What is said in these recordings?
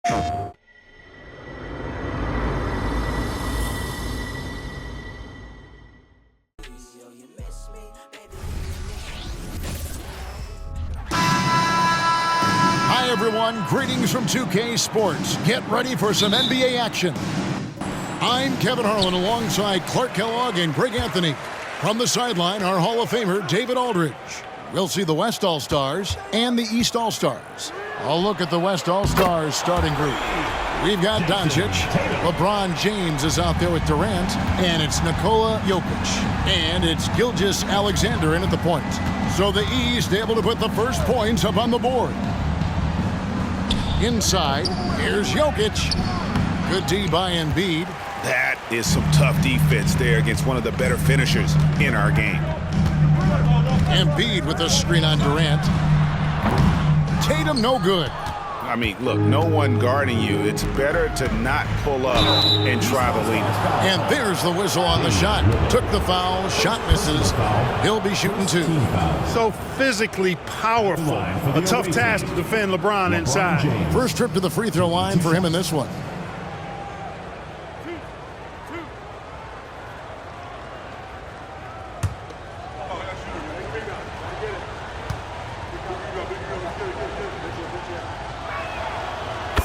Hi everyone, greetings from 2K Sports. Get ready for some NBA action. I'm Kevin Harlan alongside Clark Kellogg and Greg Anthony. From the sideline, our Hall of Famer, David Aldridge. We'll see the West All-Stars and the East All-Stars. I'll look at the West All-Stars starting group. We've got Dončić, LeBron James is out there with Durant, and it's Nikola Jokic. And it's Gilgeous-Alexander in at the point. So the East able to put the first points up on the board. Inside, here's Jokic. Good D by Embiid. That is some tough defense there against one of the better finishers in our game. Embiid with a screen on Durant. Tatum no good. I mean, look, no one guarding you. It's better to not pull up and try the lead. And there's the whistle on the shot. Took the foul, shot misses. He'll be shooting two. So physically powerful. A tough task to defend LeBron inside. First trip to the free throw line for him in this one.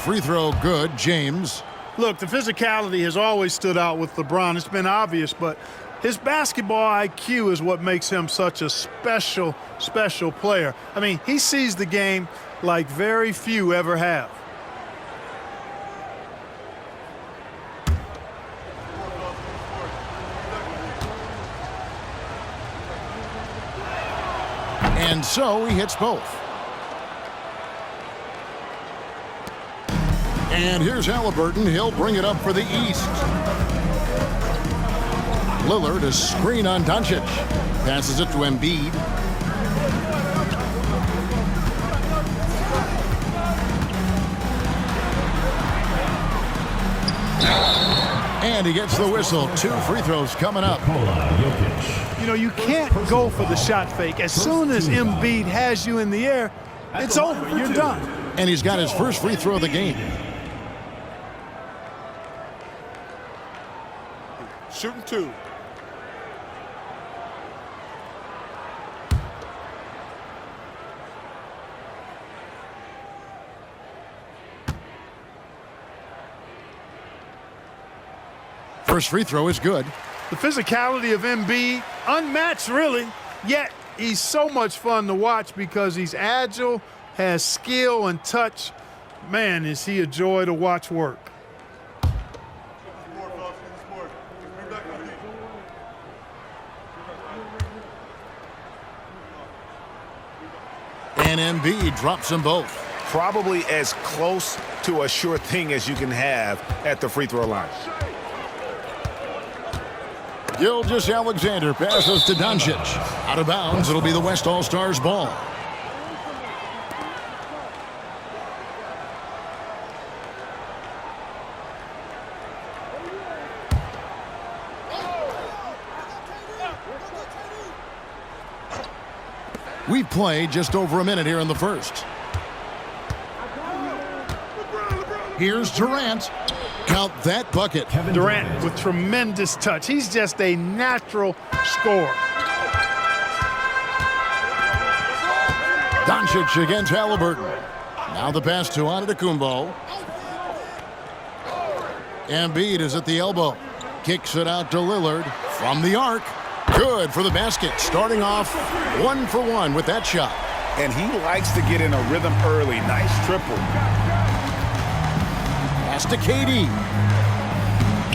Free throw good, James. Look, the physicality has always stood out with LeBron. It's been obvious, but his basketball IQ is what makes him such a special player. I mean, he sees the game like very few ever have. And so he hits both. And here's Halliburton. He'll bring it up for the East. Lillard, a screen on Dončić. Passes it to Embiid. And he gets the whistle. 2 free throws coming up. You know, you can't go for the shot fake. As soon as Embiid has you in the air, it's over. You're done. And he's got his first free throw of the game. Shooting 2. First free throw is good. The physicality of Embiid, unmatched really, yet he's so much fun to watch because he's agile, has skill and touch. Man, is he a joy to watch work. And Embiid drops them both. Probably as close to a sure thing as you can have at the free throw line. Gilgeous-Alexander passes to Dončić. Out of bounds, it'll be the West All-Stars ball. We've played just over a minute here in the first. Here's Durant. Count that bucket. Durant with tremendous touch. He's just a natural scorer. Dončić against Halliburton. Now the pass to Antetokounmpo. Embiid is at the elbow. Kicks it out to Lillard from the arc. Good for the basket. Starting off 1 for 1 with that shot. And he likes to get in a rhythm early. Nice triple. Pass to KD.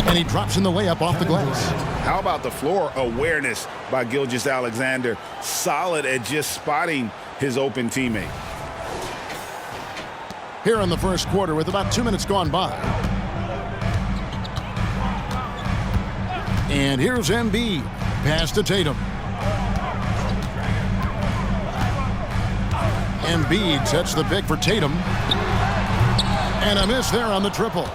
And he drops in the layup off the glass. How about the floor awareness by Gilgeous-Alexander? Solid at just spotting his open teammate. Here in the first quarter with about 2 minutes gone by. And here's Embiid. Pass to Tatum. Embiid sets the pick for Tatum. And a miss there on the triple.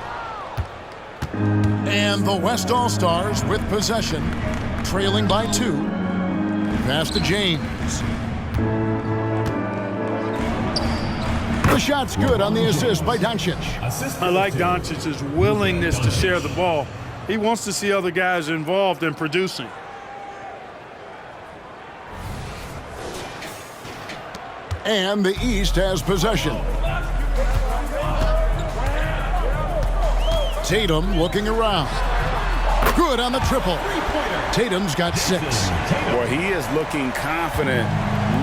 And the West All-Stars with possession, trailing by 2. Pass to James. The shot's good on the assist by Dončić. I like Doncic's willingness to share the ball. He wants to see other guys involved in producing. And the East has possession. Tatum looking around. Good on the triple. Tatum's got 6. Well, he is looking confident.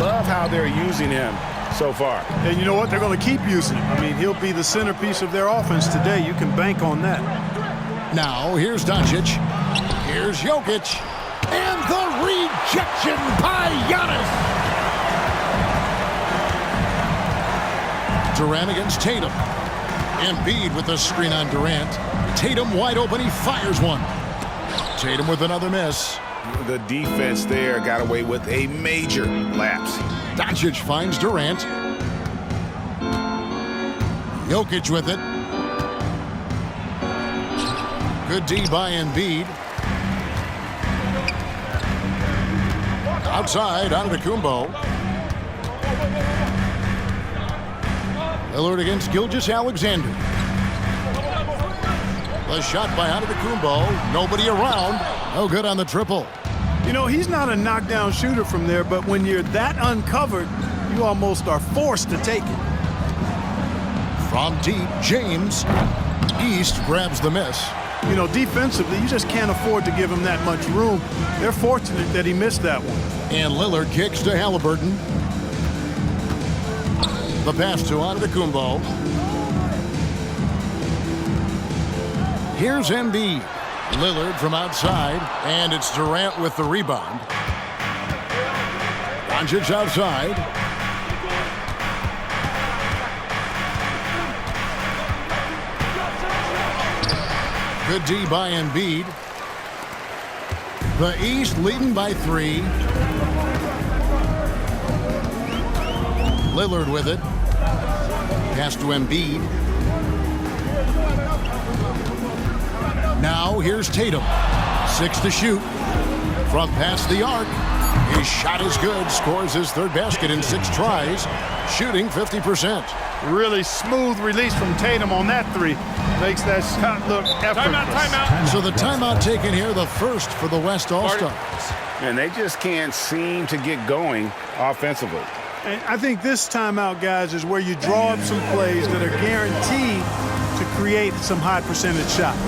Love how they're using him so far. And you know what? They're going to keep using him. I mean, he'll be the centerpiece of their offense today. You can bank on that. Now, here's Dončić. Here's Jokic. And the rejection by Giannis. Durant against Tatum. Embiid with the screen on Durant. Tatum wide open. He fires one. Tatum with another miss. The defense there got away with a major lapse. Dončić finds Durant. Jokic with it. Good D by Embiid. Outside, Antetokounmpo. Lillard against Gilgeous-Alexander. The shot by Antetokounmpo. Nobody around. No good on the triple. You know, he's not a knockdown shooter from there, but when you're that uncovered, you almost are forced to take it. From deep, James. East grabs the miss. You know, defensively, you just can't afford to give him that much room. They're fortunate that he missed that one. And Lillard kicks to Halliburton. The pass to Antetokounmpo. Here's Embiid. Lillard from outside, and it's Durant with the rebound. Dončić outside. Good D by Embiid. The East leading by 3. Lillard with it. Pass to Embiid. Now here's Tatum. 6 to shoot. From past the arc. His shot is good. Scores his 3rd basket in 6 tries. Shooting 50%. Really smooth release from Tatum on that 3. Makes that shot look effortless. Timeout. So the timeout taken here, the first for the West All-Stars. And they just can't seem to get going offensively. And I think this timeout, guys, is where you draw up some plays that are guaranteed to create some high percentage shots.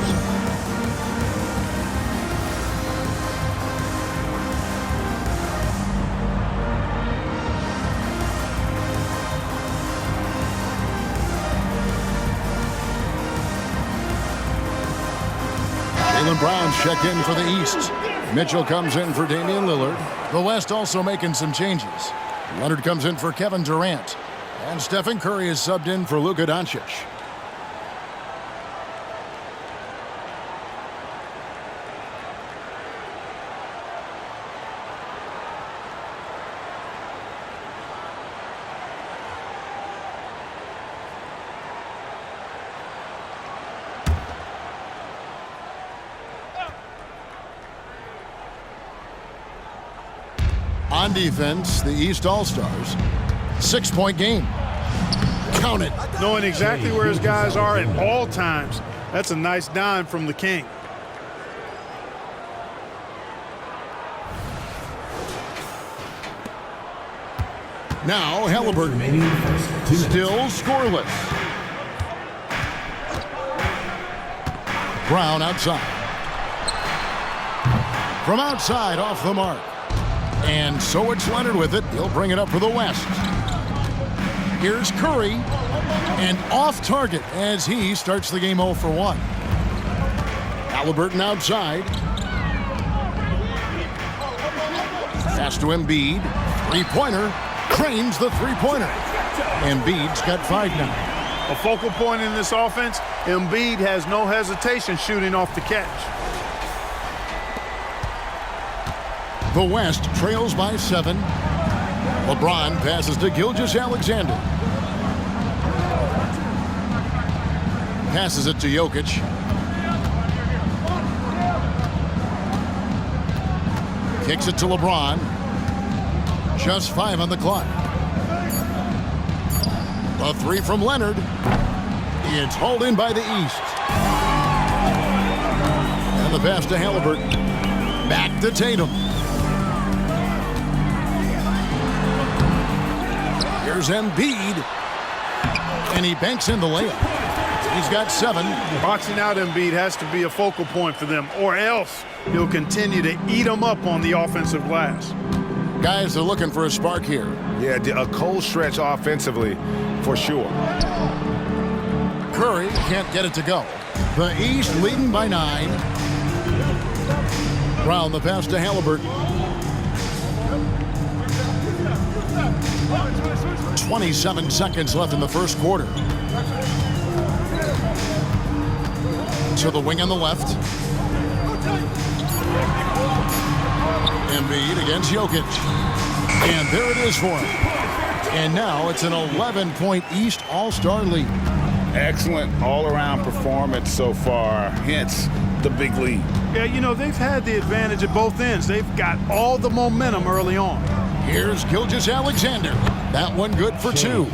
Jaylen Brown's checked in for the East. Mitchell comes in for Damian Lillard. The West also making some changes. Leonard comes in for Kevin Durant. And Stephen Curry is subbed in for Luka Dončić. On defense, the East All-Stars. 6-point game. Count it. Knowing exactly where his guys are at all times. That's a nice dime from the King. Now Halliburton. Still scoreless. Brown outside. From outside, off the mark. And so it's Leonard with it. He'll bring it up for the West. Here's Curry. And off target as he starts the game 0 for 1. Halliburton outside. Pass to Embiid. Three-pointer. Cranes the three-pointer. Embiid's got 5 now. A focal point in this offense, Embiid has no hesitation shooting off the catch. The West trails by 7. LeBron passes to Gilgeous-Alexander. Passes it to Jokic. Kicks it to LeBron. Just 5 on the clock. A three from Leonard. It's hauled in by the East. And the pass to Halliburton. Back to Tatum. Here's Embiid. And he banks in the layup. He's got 7. Boxing out Embiid has to be a focal point for them, or else he'll continue to eat them up on the offensive glass. Guys are looking for a spark here. Yeah, a cold stretch offensively for sure. Curry can't get it to go. The East leading by 9. Brown the pass to Halliburton. 27 seconds left in the first quarter. To the wing on the left. Embiid against Jokic. And there it is for him. And now it's an 11-point East All-Star lead. Excellent all-around performance so far, hence the big lead. Yeah, you know, they've had the advantage at both ends. They've got all the momentum early on. Here's Gilgeous-Alexander. That one good for 2.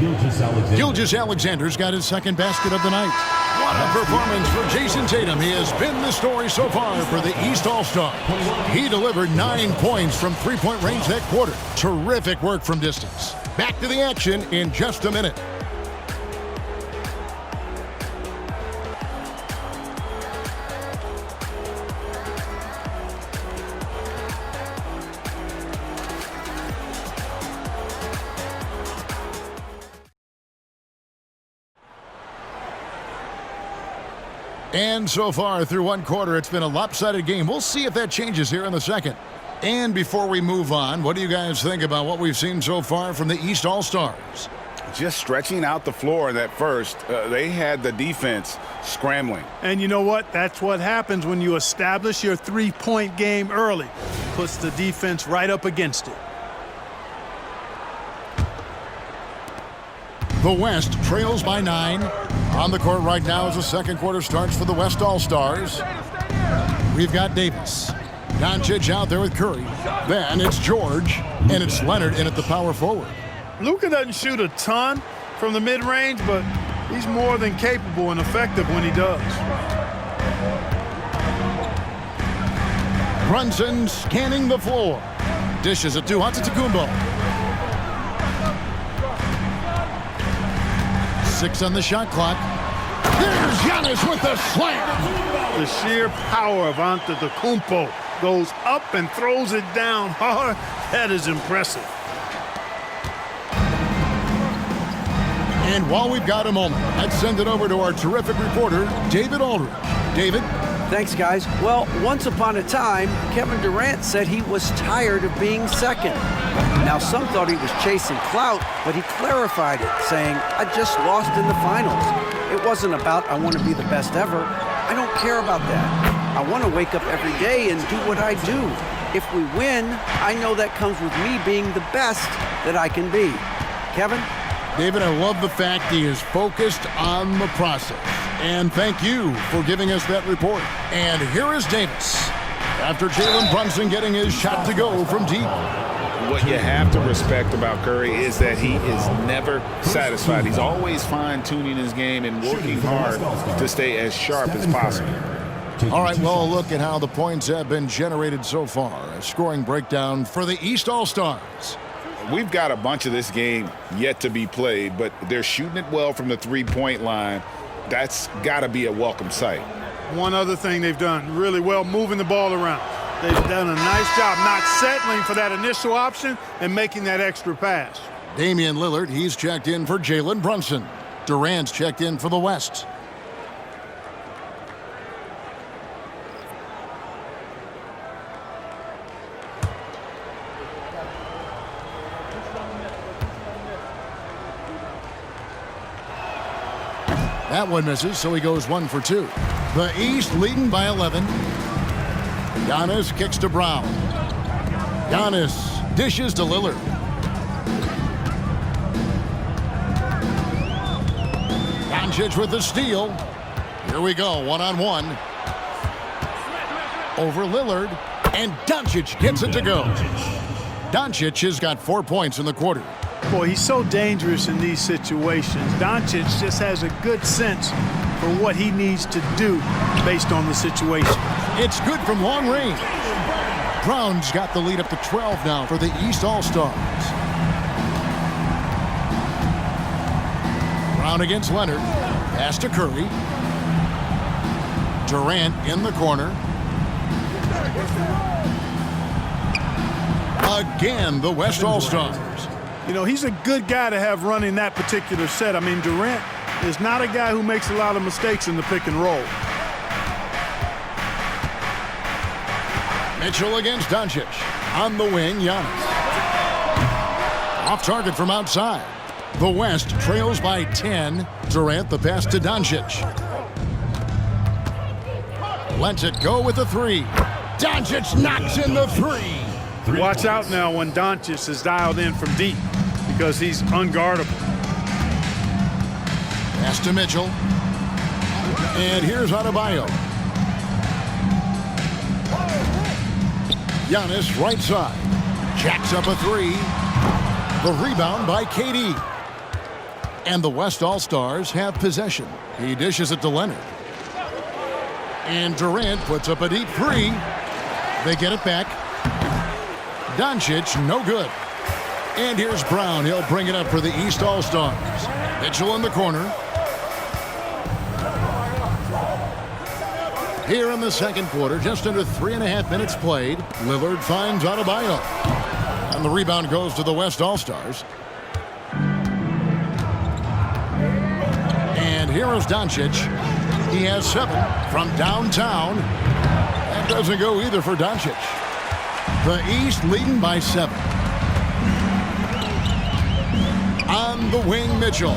Gilgeous-Alexander's got his second basket of the night. What a performance for Jason Tatum. He has been the story so far for the East All-Star. He delivered 9 points from three-point range that quarter. Terrific work from distance. Back to the action in just a minute. And so far through one quarter, it's been a lopsided game. We'll see if that changes here in the second. And before we move on, what do you guys think about what we've seen so far from the East All-Stars? Just stretching out the floor in that first. They had the defense scrambling. And you know what? That's what happens when you establish your three-point game early. Puts the defense right up against it. The West trails by 9. On the court right now as the second quarter starts for the West All-Stars. We've got Davis. Dončić out there with Curry. Then it's George, and it's Leonard in at the power forward. Luka doesn't shoot a ton from the mid-range, but he's more than capable and effective when he does. Brunson scanning the floor. Dishes it to Antetokounmpo. 6 on the shot clock. There's Giannis with the slam. The sheer power of Antetokounmpo goes up and throws it down hard. That is impressive. And while we've got a moment, let's send it over to our terrific reporter, David Aldridge. David? Thanks, guys. Well, once upon a time, Kevin Durant said he was tired of being second. Now, some thought he was chasing clout, but he clarified it, saying, I just lost in the finals. It wasn't about I want to be the best ever. I don't care about that. I want to wake up every day and do what I do. If we win, I know that comes with me being the best that I can be. Kevin? David, I love the fact he is focused on the process. And thank you for giving us that report. And here is Davis. After Jalen Brunson getting his shot to go from deep. What you have to respect about Curry is that he is never satisfied. He's always fine-tuning his game and working hard to stay as sharp as possible. All right, well, a look at how the points have been generated so far. A scoring breakdown for the East All-Stars. We've got a bunch of this game yet to be played, but they're shooting it well from the three-point line. That's got to be a welcome sight. One other thing they've done really well, moving the ball around. They've done a nice job not settling for that initial option and making that extra pass. Damian Lillard, he's checked in for Jalen Brunson. Durant's checked in for the West. That one misses, so he goes 1 for 2. The East leading by 11. Giannis kicks to Brown. Giannis dishes to Lillard. Dončić with the steal. Here we go, one-on-one. Over Lillard, and Dončić gets it to go. Dončić has got 4 points in the quarter. Boy, he's so dangerous in these situations. Dončić just has a good sense for what he needs to do based on the situation. It's good from long range. Brown's got the lead up to 12 now for the East All-Stars. Brown against Leonard. Pass to Curry. Durant in the corner. Again, the West All-Stars. You know, he's a good guy to have running that particular set. I mean, Durant is not a guy who makes a lot of mistakes in the pick and roll. Mitchell against Dončić. On the wing, Giannis. Off target from outside. The West trails by 10. Durant the pass to Dončić. Lets it go with the three. Dončić knocks in the three. Watch out now when Dončić is dialed in from deep because he's unguardable. Pass to Mitchell. And here's Adebayo. Giannis right side. Jacks up a three. The rebound by KD. And the West All-Stars have possession. He dishes it to Leonard. And Durant puts up a deep three. They get it back. Dončić, no good. And here's Brown. He'll bring it up for the East All-Stars. Mitchell in the corner. Here in the second quarter, just under 3.5 minutes played, Lillard finds Adebayo. And the rebound goes to the West All-Stars. And here is Dončić. He has 7 from downtown. That doesn't go either for Dončić. The East leading by 7. On the wing, Mitchell.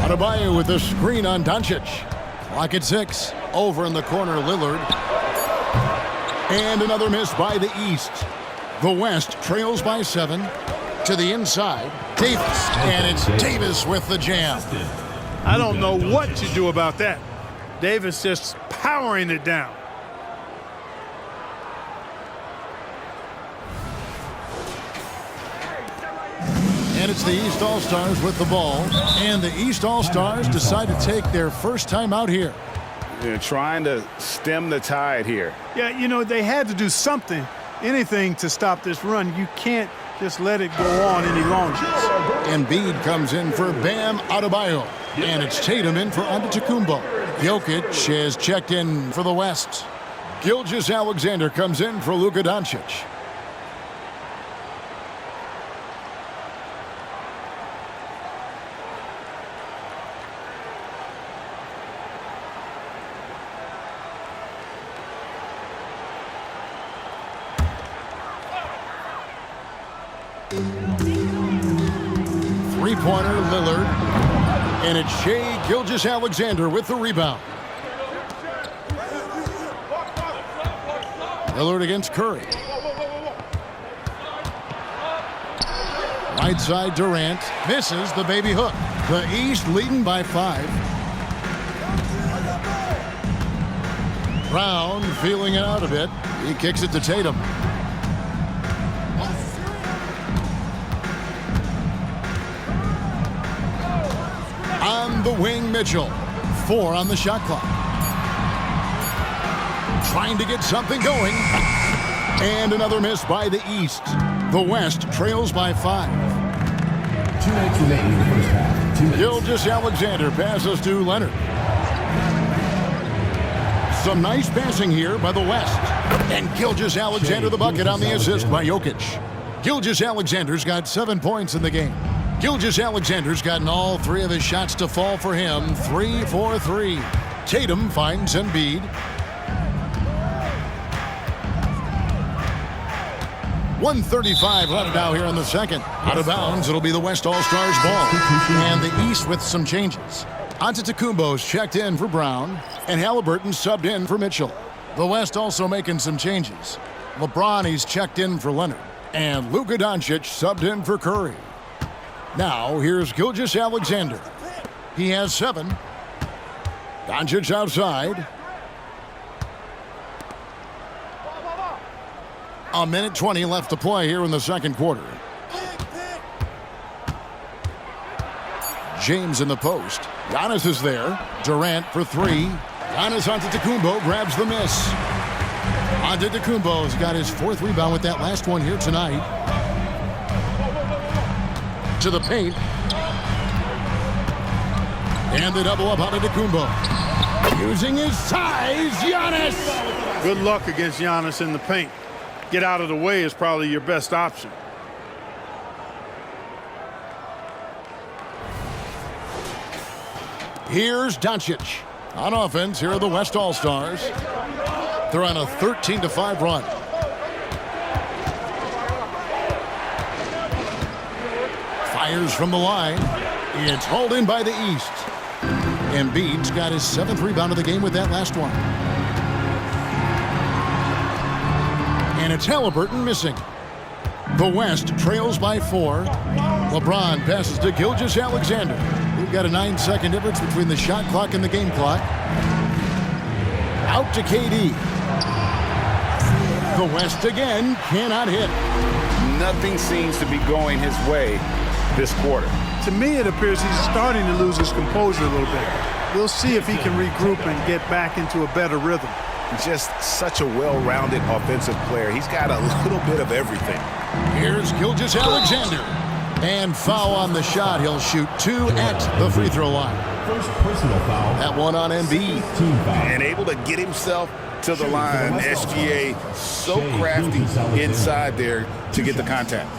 Adebayo with the screen on Dončić. Clock at 6. Over in the corner, Lillard. And another miss by the East. The West trails by 7. To the inside, Davis. And it's Davis with the jam. I don't know what you do about that. Davis just powering it down. And it's the East All-Stars with the ball. And the East All-Stars decide to take their first time out here. They're trying to stem the tide here. Yeah, you know, they had to do something, anything to stop this run. You can't just let it go on any longer. Embiid comes in for Bam Adebayo. And it's Tatum in for Antetokounmpo. Jokic has checked in for the West. Gilgeous-Alexander comes in for Luka Dončić. Three-pointer, Lillard. And it's Shai Gilgeous-Alexander with the rebound. Lillard against Curry. Right side, Durant. Misses the baby hook. The East leading by 5. Brown feeling it out a bit. He kicks it to Tatum. On the wing, Mitchell. 4 on the shot clock. Trying to get something going. And another miss by the East. The West trails by 5. 2 minutes remaining in the first half. 2 minutes. Gilgeous-Alexander passes to Leonard. Some nice passing here by the West. And Gilgeous-Alexander the bucket on the assist by Jokic. Gilgeous-Alexander's got 7 points in the game. Gilgeous-Alexander's gotten all 3 of his shots to fall for him. 3 for 3. Tatum finds Embiid. 1:35 left now here in the second. Out of bounds, it'll be the West All-Stars ball. And the East with some changes. Antetokounmpo's checked in for Brown. And Halliburton subbed in for Mitchell. The West also making some changes. LeBron, he's checked in for Leonard. And Luka Dončić subbed in for Curry. Now, here's Gilgeous-Alexander. He has 7. Dončić outside. A minute 20 left to play here in the second quarter. James in the post. Giannis is there. Durant for three. Giannis Antetokounmpo grabs the miss. Antetokounmpo's got his fourth rebound with that last one here tonight. To the paint. And the double up Antetokounmpo. Using his size, Giannis! Good luck against Giannis in the paint. Get out of the way is probably your best option. Here's Dončić. On offense, here are the West All-Stars. They're on a 13-5 run. Fires from the line. It's hauled in by the East. Embiid's got his seventh rebound of the game with that last one. And it's Halliburton missing. The West trails by 4. LeBron passes to Gilgeous-Alexander. We've got a 9-second difference between the shot clock and the game clock. Out to KD. The West again cannot hit. Nothing seems to be going his way this quarter. To me, it appears he's starting to lose his composure a little bit. We'll see if he can regroup and get back into a better rhythm. Just such a well-rounded offensive player. He's got a little bit of everything. Here's Gilgeous-Alexander. And foul on the shot. He'll shoot 2 at the free throw line. First personal foul. That one on Embiid. Team foul. And able to get himself to the line. SGA so crafty inside there to get the contact.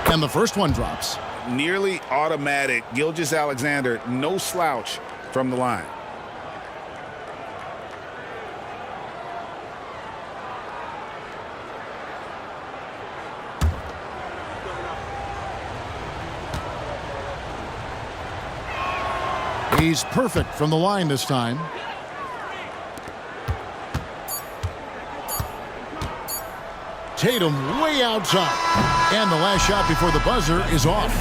And the first one drops. Nearly automatic. Gilgeous-Alexander, no slouch from the line. He's perfect from the line this time. Tatum way outside. And the last shot before the buzzer is off.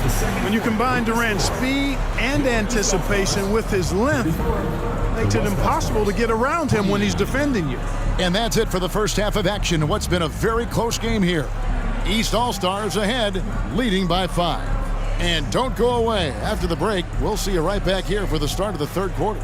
When you combine Durant's speed and anticipation with his length, it makes it impossible to get around him when he's defending you. And that's it for the first half of action in what's been a very close game here. East All-Stars ahead, leading by 5. And don't go away. After the break, we'll see you right back here for the start of the third quarter.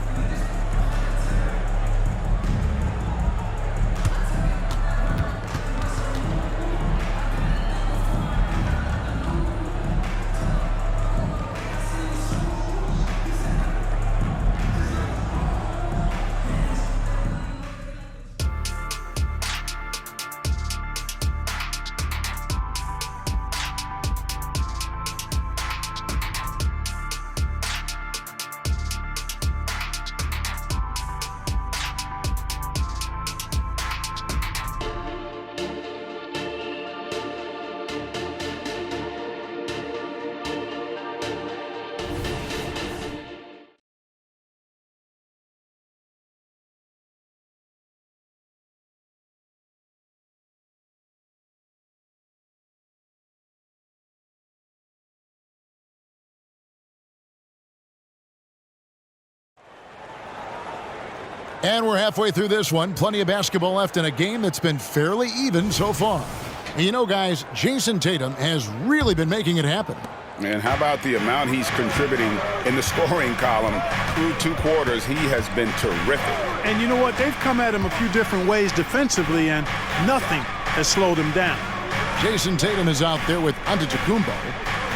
And we're halfway through this one. Plenty of basketball left in a game that's been fairly even so far. And you know, guys, Jason Tatum has really been making it happen. And how about the amount he's contributing in the scoring column through 2 quarters? He has been terrific. And you know what? They've come at him a few different ways defensively, and nothing has slowed him down. Jason Tatum is out there with Antetokounmpo.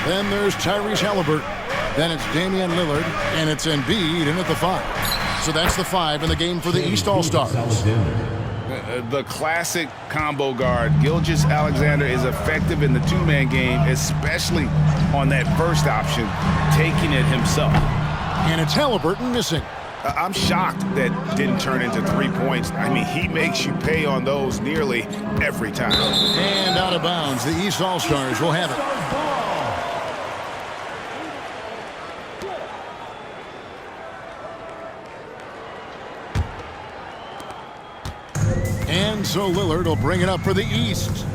Then there's Tyrese Halliburton. Then it's Damian Lillard, and it's Embiid in at the 5. So that's the 5 in the game for the East All-Stars. The classic combo guard. Gilgeous-Alexander is effective in the 2-man game, especially on that first option, taking it himself. And it's Halliburton missing. I'm shocked that didn't turn into 3 points. I mean, he makes you pay on those nearly every time. And out of bounds, the East All-Stars will have it. And so Lillard will bring it up for the East.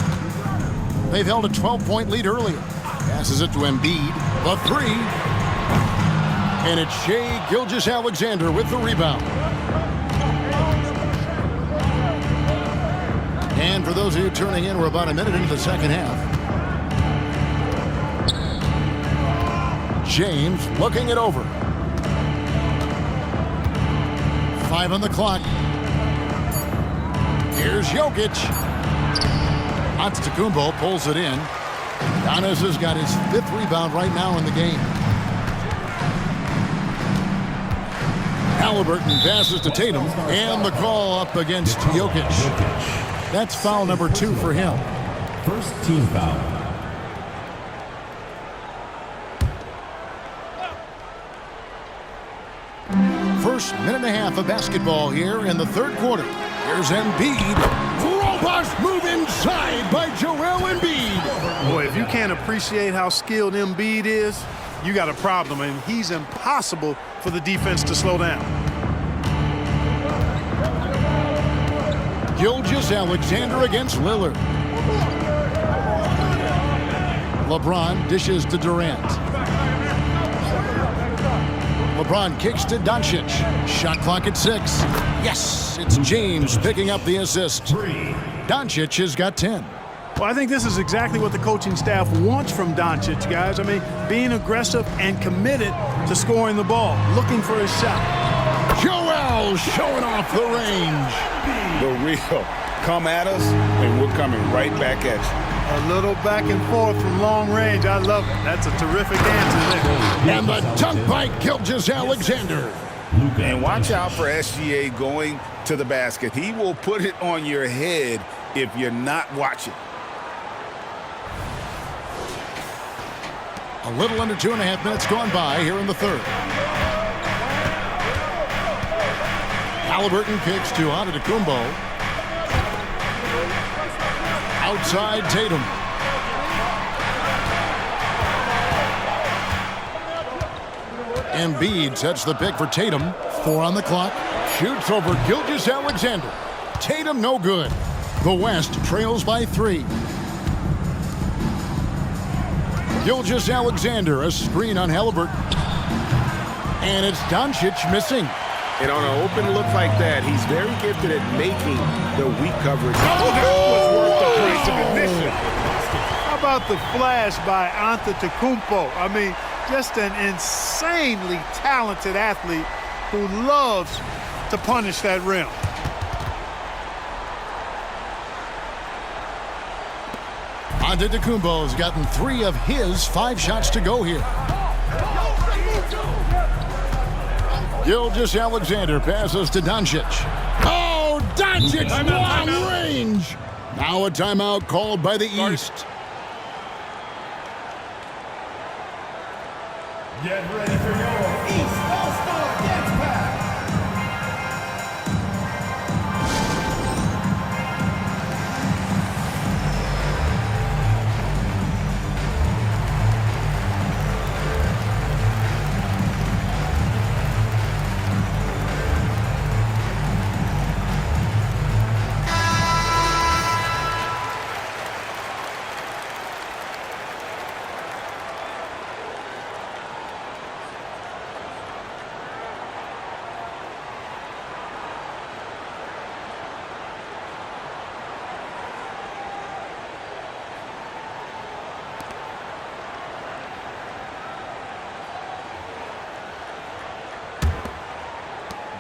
They've held a 12-point lead earlier. Passes it to Embiid. The three. And it's Shai Gilgeous-Alexander with the rebound. And for those of you turning in, we're about a minute into the second half. James looking it over. 5 on the clock. Here's Jokic. Antetokounmpo pulls it in. Giannis has got his 5th rebound right now in the game. Halliburton passes to Tatum, and the call up against Jokic. That's foul number 2 for him. First team foul. First minute and a half of basketball here in the third quarter. Here's Embiid. Robust move inside by Joel Embiid. Boy, if you can't appreciate how skilled Embiid is, you got a problem, and he's impossible for the defense to slow down. Gilgeous-Alexander against Lillard. LeBron dishes to Durant. LeBron kicks to Dončić. Shot clock at 6. Yes, it's James picking up the assist. Dončić has got 10. Well, I think this is exactly what the coaching staff wants from Dončić, guys. I mean, being aggressive and committed to scoring the ball, looking for his shot. Joel showing off the range. The real. Come at us, and we're coming right back at you. A little back and forth from long range. I love it. That's a terrific answer there. And the dunk by Gilgeous-Alexander. And watch out for SGA going to the basket. He will put it on your head if you're not watching. A little under 2.5 minutes gone by here in the third. Halliburton kicks to Antetokounmpo. Outside Tatum. Embiid sets the pick for Tatum. 4 on the clock. Shoots over Gilgeous-Alexander. Tatum no good. The West trails by 3. Gilgeous-Alexander, a screen on Halliburton. And it's Dončić missing. And on an open look like that, he's very gifted at making the weak coverage. Oh, that was worth the price of admission. How about the flash by Antetokounmpo? I mean, just an insanely talented athlete who loves to punish that rim. Antetokounmpo has gotten 3 of his 5 shots to go here. Gilgeous-Alexander passes to Dončić. Oh, Dončić, long range. Now a timeout called by the East. Get ready for your East All-Star Dance Pack.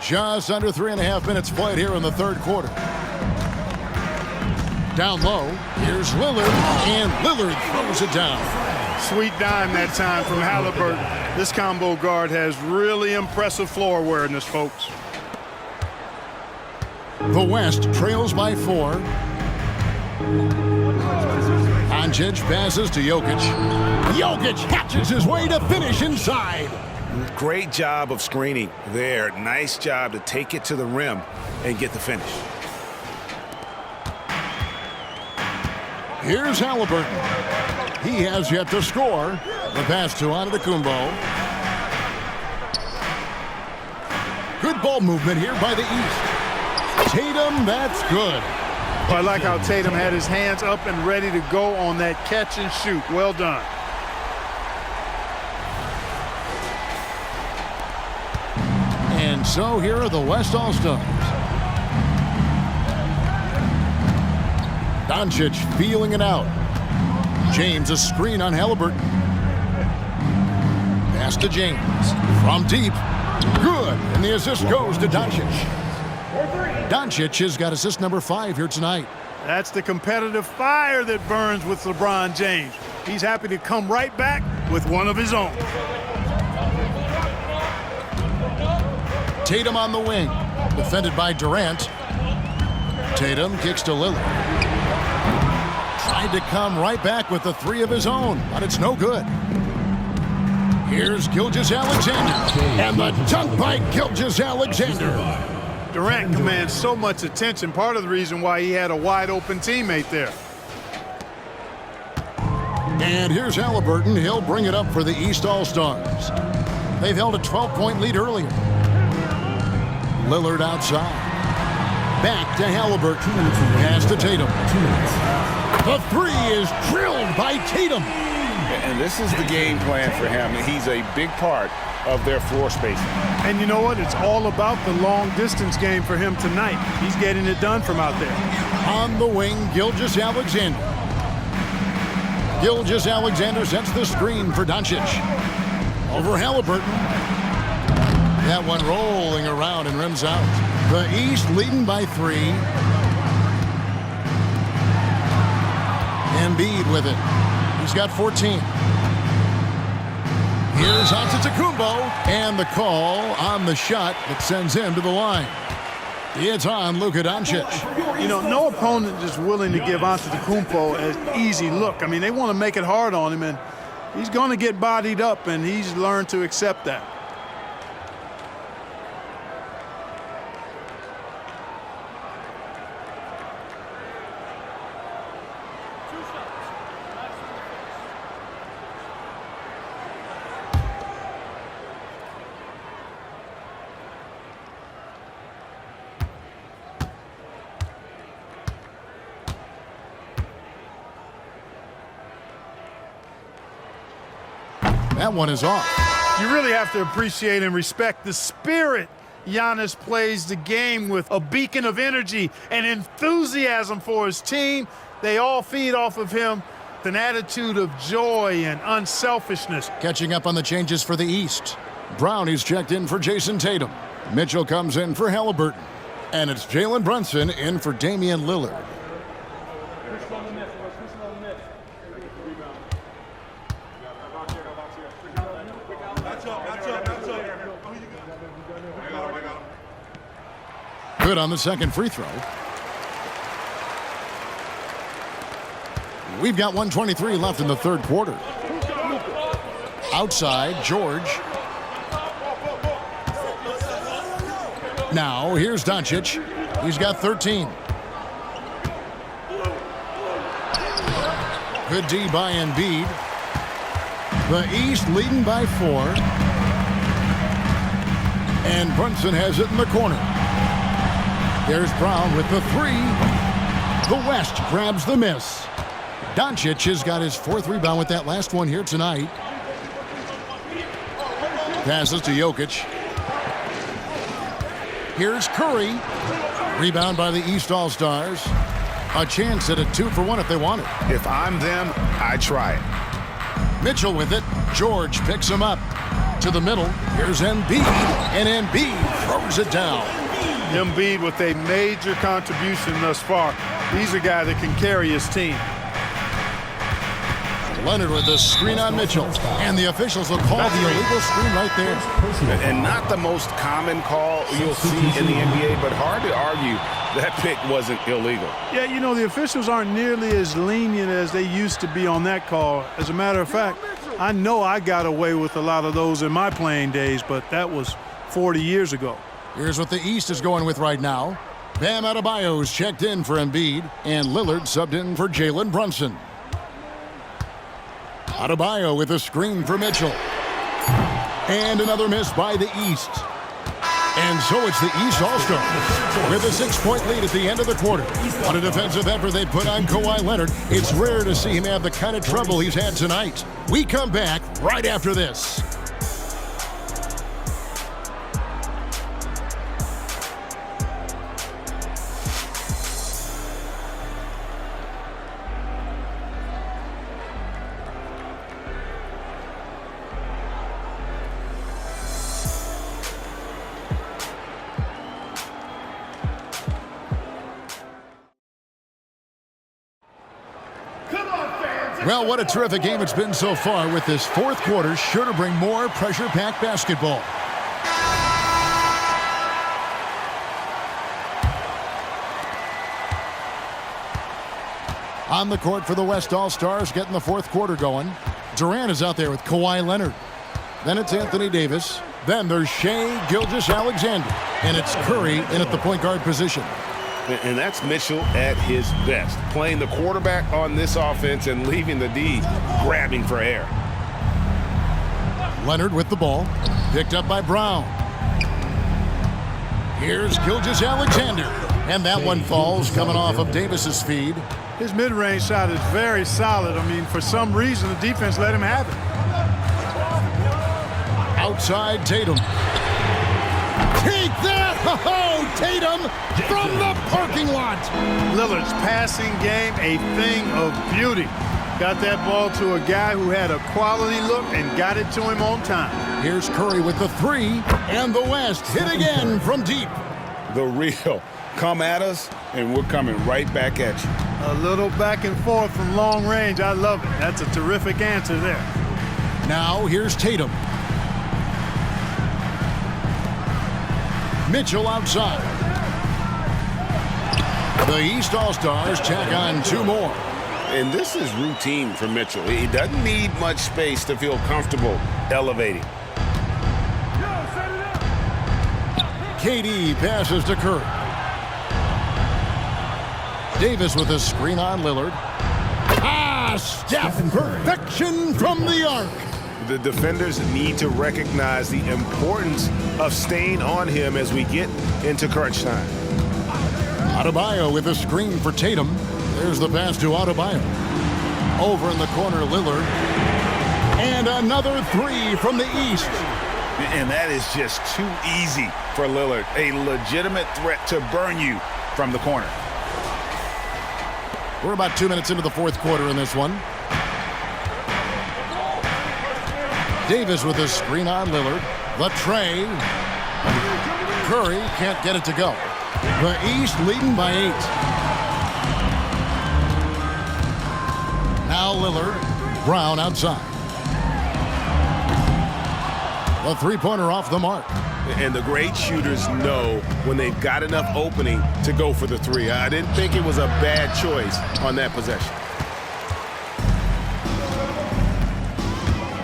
Just under 3.5 minutes played here in the third quarter. Down low, here's Lillard, and Lillard throws it down. Sweet dime that time from Halliburton. This combo guard has really impressive floor awareness, folks. The West trails by 4. Dončić passes to Jokic. Jokic hatches his way to finish inside. Great job of screening there. Nice job to take it to the rim and get the finish. Here's Halliburton. He has yet to score. The pass to Antetokounmpo. Good ball movement here by the East. Tatum, that's good. Well, I like how Tatum had his hands up and ready to go on that catch and shoot. Well done. And so here are the West All-Stars. Dončić feeling it out. James a screen on Halliburton. Pass to James. From deep. Good. And the assist goes to Dončić. Dončić has got assist number 5 here tonight. That's the competitive fire that burns with LeBron James. He's happy to come right back with one of his own. Tatum on the wing. Defended by Durant. Tatum kicks to Lillard. Tried to come right back with the 3 of his own, but it's no good. Here's Gilgeous-Alexander. And the dunk by Gilgeous-Alexander. Durant commands so much attention, part of the reason why he had a wide-open teammate there. And here's Halliburton. He'll bring it up for the East All-Stars. They've held a 12-point lead earlier. Lillard outside. Back to Halliburton. Pass to Tatum. The 3 is drilled by Tatum. And this is the game plan for him. He's a big part of their floor spacing. And you know what? It's all about the long-distance game for him tonight. He's getting it done from out there. On the wing, Gilgeous-Alexander. Gilgeous-Alexander sets the screen for Dončić. Over Halliburton. That one rolling around and rims out. The East leading by 3. Embiid with it. He's got 14. Here's Antetokounmpo, and the call on the shot that sends him to the line. It's on Luka Dončić. You know, no opponent is willing to give Antetokounmpo an easy look. I mean, they want to make it hard on him, and he's going to get bodied up, and he's learned to accept that. That one is off. You really have to appreciate and respect the spirit Giannis plays the game with. A beacon of energy and enthusiasm for his team. They all feed off of him with an attitude of joy and unselfishness. Catching up on the changes for the East. Brownie's checked in for Jason Tatum. Mitchell comes in for Halliburton. And it's Jalen Brunson in for Damian Lillard. Good on the second free throw. We've got 1:23 left in the third quarter. Outside, George. Now, here's Dončić. He's got 13. Good D by Embiid. The East leading by 4. And Brunson has it in the corner. There's Brown with the 3. The West grabs the miss. Dončić has got his 4th rebound with that last one here tonight. Passes to Jokic. Here's Curry. Rebound by the East All-Stars. A chance at a 2-for-1 if they want it. If I'm them, I try it. Mitchell with it. George picks him up. To the middle. Here's Embiid. And Embiid throws it down. Embiid with a major contribution thus far. He's a guy that can carry his team. Leonard with the screen on Mitchell. And the officials will call the illegal screen right there. And not the most common call you'll see in the NBA, but hard to argue that pick wasn't illegal. Yeah, you know, the officials aren't nearly as lenient as they used to be on that call. As a matter of fact, I know I got away with a lot of those in my playing days, but that was 40 years ago. Here's what the East is going with right now. Bam Adebayo's checked in for Embiid, and Lillard subbed in for Jalen Brunson. Adebayo with a screen for Mitchell. And another miss by the East. And so it's the East All-Stars with a 6-point lead at the end of the quarter. What a defensive effort they put on Kawhi Leonard. It's rare to see him have the kind of trouble he's had tonight. We come back right after this. Well, what a terrific game it's been so far, with this fourth quarter sure to bring more pressure-packed basketball. On the court for the West All-Stars, getting the fourth quarter going. Durant is out there with Kawhi Leonard. Then it's Anthony Davis. Then there's Shai Gilgeous-Alexander. And it's Curry in at the point guard position. And that's Mitchell at his best, playing the quarterback on this offense and leaving the D grabbing for air. Leonard with the ball, picked up by Brown. Here's Gilgeous-Alexander, and that one falls coming off of Davis's feed. His mid-range shot is very solid. I mean, for some reason, the defense let him have it. Outside Tatum. Take that! Oh, Tatum from the parking lot. Lillard's passing game, a thing of beauty. Got that ball to a guy who had a quality look and got it to him on time. Here's Curry with the three, and the West hit again from deep. The real. Come at us, and we're coming right back at you. A little back and forth from long range. I love it. That's a terrific answer there. Now here's Tatum. Mitchell outside. The East All-Stars tack on two more. And this is routine for Mitchell. He doesn't need much space to feel comfortable elevating. KD passes to Curry. Davis with a screen on Lillard. Steph, perfection from the arc. The defenders need to recognize the importance of staying on him as we get into crunch time. Adebayo with a screen for Tatum. There's the pass to Adebayo. Over in the corner, Lillard. And another three from the East. And that is just too easy for Lillard. A legitimate threat to burn you from the corner. We're about 2 minutes into the fourth quarter in this one. Davis with a screen on Lillard. The tray. Curry can't get it to go. The East leading by 8. Now Lillard. Brown outside. The three-pointer off the mark. And the great shooters know when they've got enough opening to go for the three. I didn't think it was a bad choice on that possession.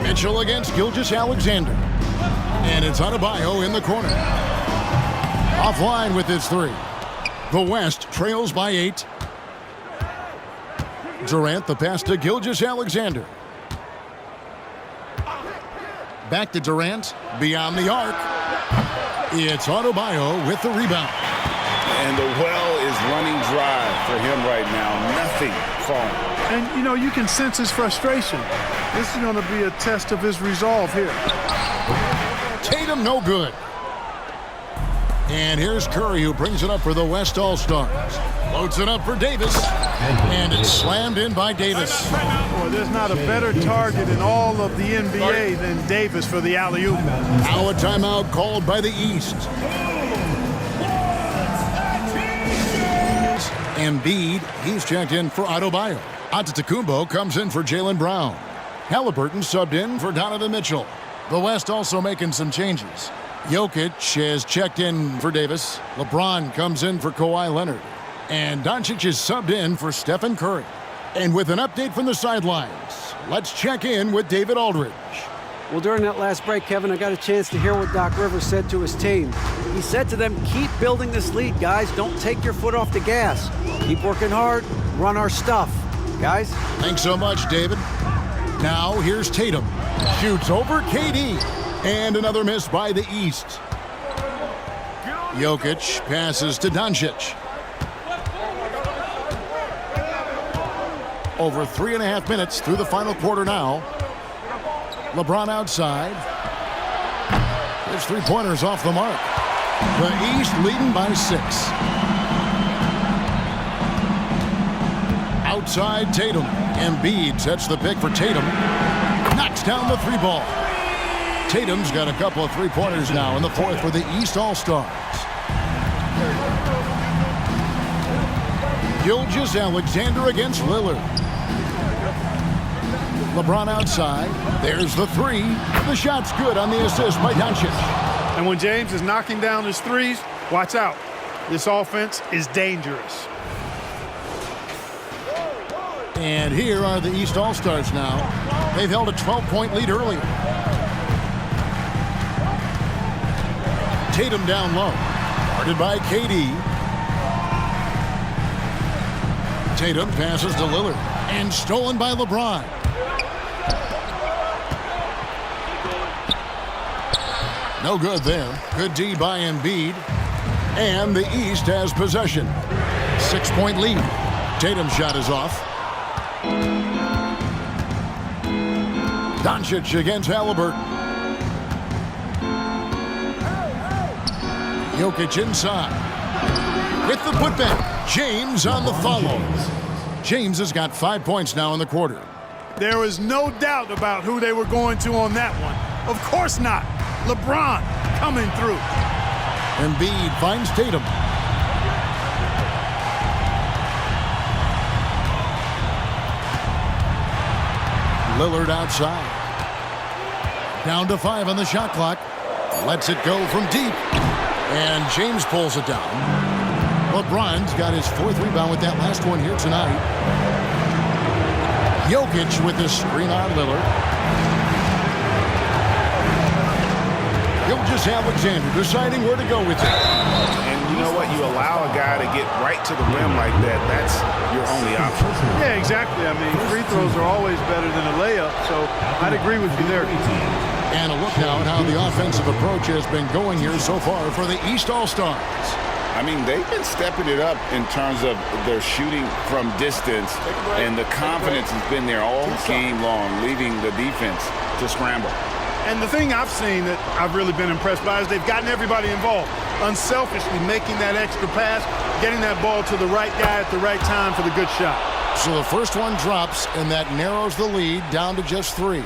Mitchell against Gilgeous-Alexander. And it's Adebayo in the corner. Offline with his three. The West trails by 8. Durant the pass to Gilgeous-Alexander. Back to Durant. Beyond the arc. It's Adebayo with the rebound. And the well is running dry for him right now. Nothing falling. And, you know, you can sense his frustration. This is going to be a test of his resolve here. Tatum no good. And here's Curry, who brings it up for the West All-Stars. Loads it up for Davis. And it's slammed in by Davis. Boy, there's not a better target in all of the NBA than Davis for the alley-oop. Now a timeout called by the East. Embiid, he's checked in for Adebayo. Antetokounmpo comes in for Jaylen Brown. Halliburton subbed in for Donovan Mitchell. The West also making some changes. Jokic has checked in for Davis. LeBron comes in for Kawhi Leonard. And Dončić is subbed in for Stephen Curry. And with an update from the sidelines, let's check in with David Aldridge. Well, during that last break, Kevin, I got a chance to hear what Doc Rivers said to his team. He said to them, keep building this lead, guys. Don't take your foot off the gas. Keep working hard. Run our stuff. Guys? Thanks so much, David. Now, here's Tatum. Shoots over KD. And another miss by the East. Jokic passes to Dončić. Over 3.5 minutes through the final quarter now. LeBron outside. His three-pointers off the mark. The East leading by 6. Outside Tatum. Embiid sets the pick for Tatum. Knocks down the three ball. Tatum's got a couple of three-pointers now in the fourth for the East All-Stars. Gilgeous-Alexander against Lillard. LeBron outside. There's the three. The shot's good on the assist by Dončić. And when James is knocking down his threes, watch out. This offense is dangerous. And here are the East All-Stars now. They've held a 12-point lead earlier. Tatum down low. Guarded by KD. Tatum passes to Lillard. And stolen by LeBron. No good there. Good D by Embiid. And the East has possession. 6-point lead. Tatum's shot is off. Dončić against Halliburton. Jokic inside. With the putback. James on the follow. James has got 5 points now in the quarter. There was no doubt about who they were going to on that one. Of course not. LeBron coming through. Embiid finds Tatum. Lillard outside. Down to 5 on the shot clock. Lets it go from deep. And James pulls it down. LeBron's got his 4th rebound with that last one here tonight. Jokic with the screen on Lillard. Gilgeous-Alexander deciding where to go with it. And you know what? You allow a guy to get right to the rim like that. That's your only option. Yeah, exactly. I mean, free throws are always better than a layup, so I'd agree with you there. And a look now at how the offensive approach has been going here so far for the East All-Stars. I mean, they've been stepping it up in terms of their shooting from distance, and the confidence has been there all game long, leaving the defense to scramble. And the thing I've seen that I've really been impressed by is they've gotten everybody involved, unselfishly making that extra pass, getting that ball to the right guy at the right time for the good shot. So the first one drops, and that narrows the lead down to just 3.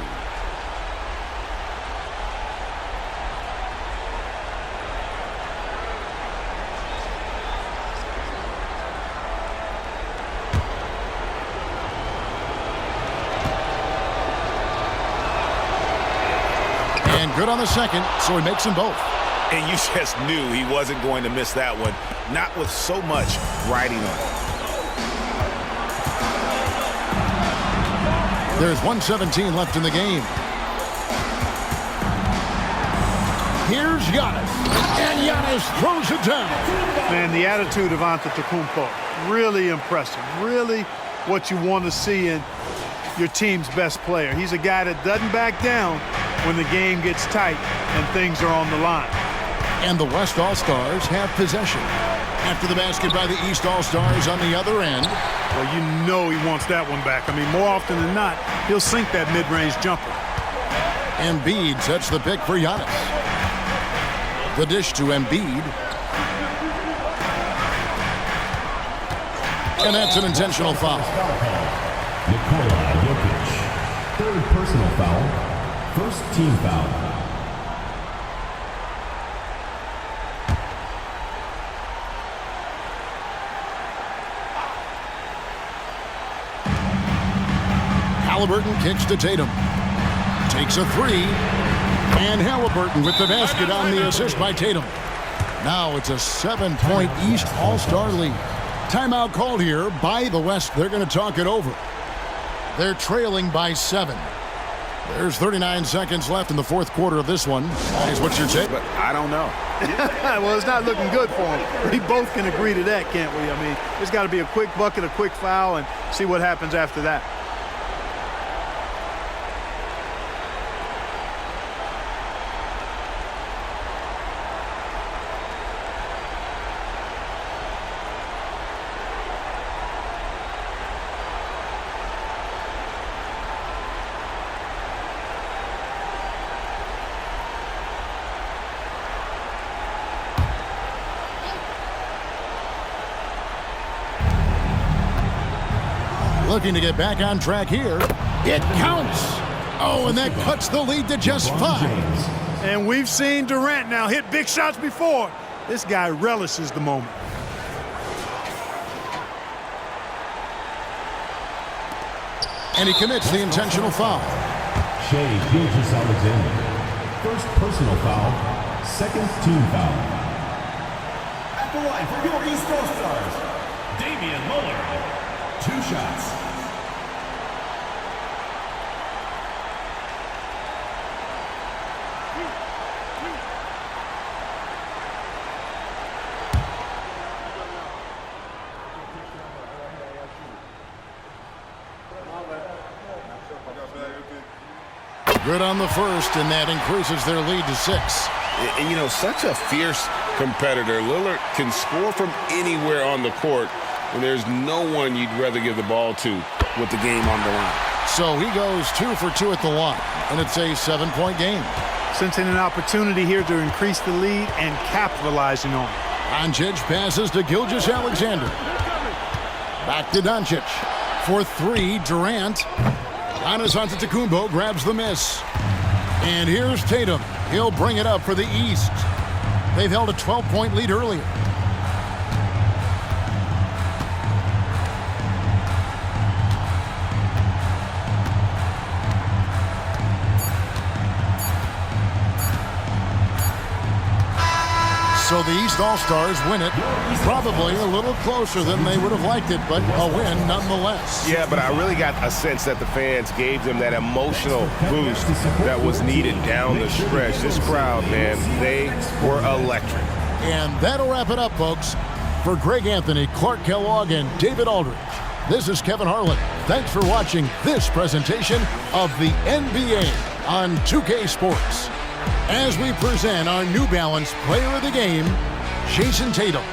And good on the second, so he makes them both. And you just knew he wasn't going to miss that one, not with so much riding on it. There's 1:17 left in the game. Here's Giannis, and Giannis throws it down. Man, the attitude of Antetokounmpo, really impressive. Really what you want to see in your team's best player. He's a guy that doesn't back down when the game gets tight and things are on the line. And the West All-Stars have possession. After the basket by the East All-Stars on the other end. Well, you know he wants that one back. I mean, more often than not, he'll sink that mid-range jumper. Embiid sets the pick for Giannis. The dish to Embiid. And that's an intentional foul. Nikola Jokic. 3rd personal foul. 1st team foul. Halliburton kicks to Tatum. Takes a 3. And Halliburton with the basket on the assist by Tatum. Now it's a 7-point East All-Star lead. Timeout called here by the West. They're going to talk it over. They're trailing by 7. There's 39 seconds left in the 4th quarter of this one. Guys, what's your take? But I don't know. Well, it's not looking good for him. We both can agree to that, can't we? I mean, there's got to be a quick bucket, a quick foul, and see what happens after that. Looking to get back on track here. It counts. Oh, and that cuts the lead to just 5. And we've seen Durant now hit big shots before. This guy relishes the moment. And he commits the intentional foul. Alexander. First personal foul, second team foul. At the line for your East All-Stars, Damian Lillard. 2 shots. Good on the first, and that increases their lead to 6. And, you know, such a fierce competitor. Lillard can score from anywhere on the court, and there's no one you'd rather give the ball to with the game on the line. So he goes 2 for 2 at the line, and it's a 7-point game. Sensing an opportunity here to increase the lead and capitalizing on it. Dončić passes to Alexander. Back to Dončić. For 3, Durant. Giannis Antetokounmpo grabs the miss. And here's Tatum. He'll bring it up for the East. They've held a 12-point lead earlier. So the East All-Stars win it. Probably a little closer than they would have liked it, but a win nonetheless. Yeah, but I really got a sense that the fans gave them that emotional boost that was needed down the stretch. This crowd, man, they were electric. And that'll wrap it up, folks. For Greg Anthony, Clark Kellogg, and David Aldridge, this is Kevin Harlan. Thanks for watching this presentation of the NBA on 2K Sports. As we present our New Balance Player of the Game, Jason Tatum.